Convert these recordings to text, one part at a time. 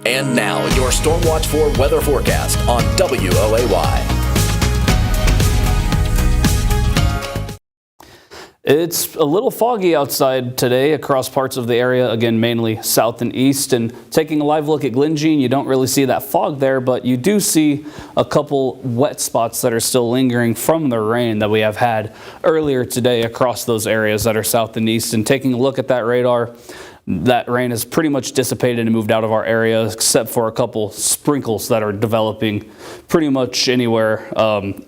And now, your Stormwatch 4 weather forecast on WOAY. It's a little foggy outside today across parts of the area, again, mainly south and east. And taking a live look at Glenjean, you don't really see that fog there, but you do see a couple wet spots that are still lingering from the rain that we have had earlier today across those areas that are south and east. And taking a look at that radar, that rain has pretty much dissipated and moved out of our area, except for a couple sprinkles that are developing pretty much anywhere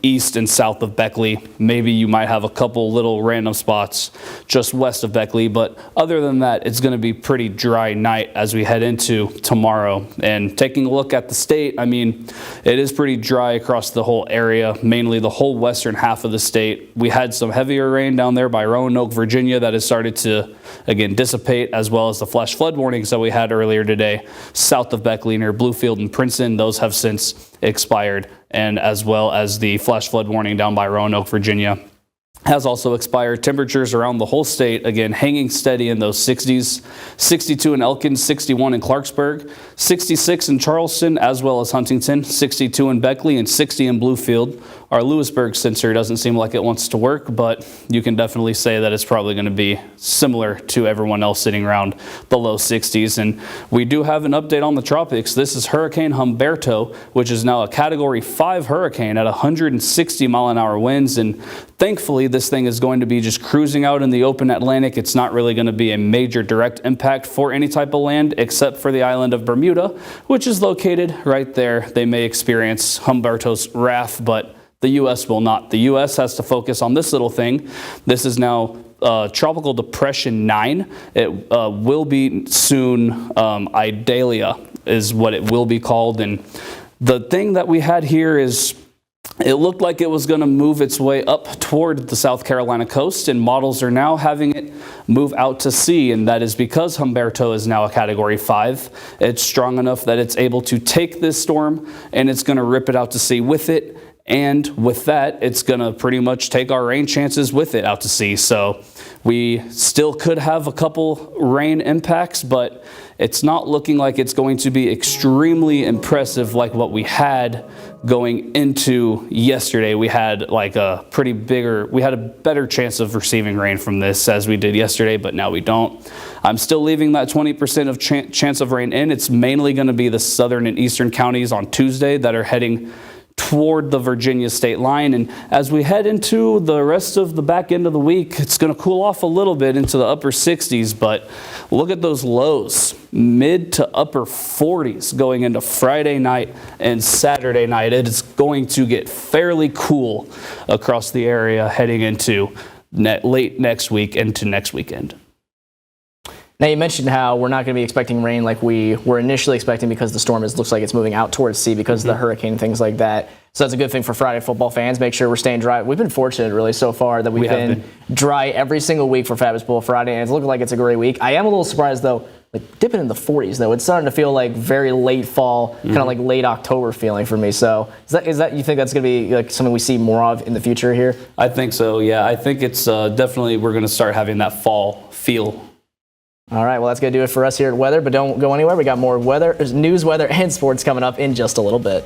east and south of Beckley. Maybe you might have a couple little random spots just west of Beckley, but other than that, it's going to be pretty dry night as we head into tomorrow. And taking a look at the state, I mean, it is pretty dry across the whole area, mainly the whole western half of the state. We had some heavier rain down there by Roanoke, Virginia, that has started to, again, dissipate, as well as the flash flood warnings that we had earlier today south of Beckley near Bluefield and Princeton. Those have since expired, and as well as the flash flood warning down by Roanoke, Virginia has also expired. Temperatures around the whole state, again, hanging steady in those 60s. 62 in Elkins, 61 in Clarksburg, 66 in Charleston, as well as Huntington, 62 in Beckley, and 60 in Bluefield. Our Lewisburg sensor doesn't seem like it wants to work, but you can definitely say that it's probably going to be similar to everyone else sitting around the low 60s. And we do have an update on the tropics. This is Hurricane Humberto, which is now a Category 5 hurricane at 160 mile an hour winds. And thankfully, this thing is going to be just cruising out in the open Atlantic. It's not really going to be a major direct impact for any type of land, except for the island of Bermuda, which is located right there. They may experience Humberto's wrath, but the U.S. will not. The U.S. has to focus on this little thing. This is now Tropical Depression 9. It will be soon Idalia is what it will be called. And the thing that we had here is it looked like it was going to move its way up toward the South Carolina coast, and models are now having it move out to sea, and that is because Humberto is now a Category 5. It's strong enough that it's able to take this storm, and it's going to rip it out to sea with it. And with that, it's going to pretty much take our rain chances with it out to sea. So we still could have a couple rain impacts, but it's not looking like it's going to be extremely impressive like what we had going into yesterday. We had like we had a better chance of receiving rain from this as we did yesterday, but now we don't. I'm still leaving that 20% of chance of rain in. It's mainly going to be the southern and eastern counties on Tuesday that are heading toward the Virginia state line. And as we head into the rest of the back end of the week, it's going to cool off a little bit into the upper 60s, but look at those lows, mid to upper 40s going into Friday night and Saturday night. It is going to get fairly cool across the area heading into late next week into next weekend. Now, you mentioned how we're not going to be expecting rain like we were initially expecting because the storm looks like it's moving out towards sea because of the hurricane and things like that. So that's a good thing for Friday football fans. Make sure we're staying dry. We've been fortunate, really, so far that we've been dry every single week for Fabulous Bowl Friday, and it's looking like it's a great week. I am a little surprised, though, like dipping in the 40s, though. It's starting to feel like very late fall, kind of like late October feeling for me. So is that you think that's going to be like something we see more of in the future here? I think so, yeah. I think it's definitely we're going to start having that fall feel. All right, well, that's going to do it for us here at Weather, but don't go anywhere. We got more weather, news, weather, and sports coming up in just a little bit.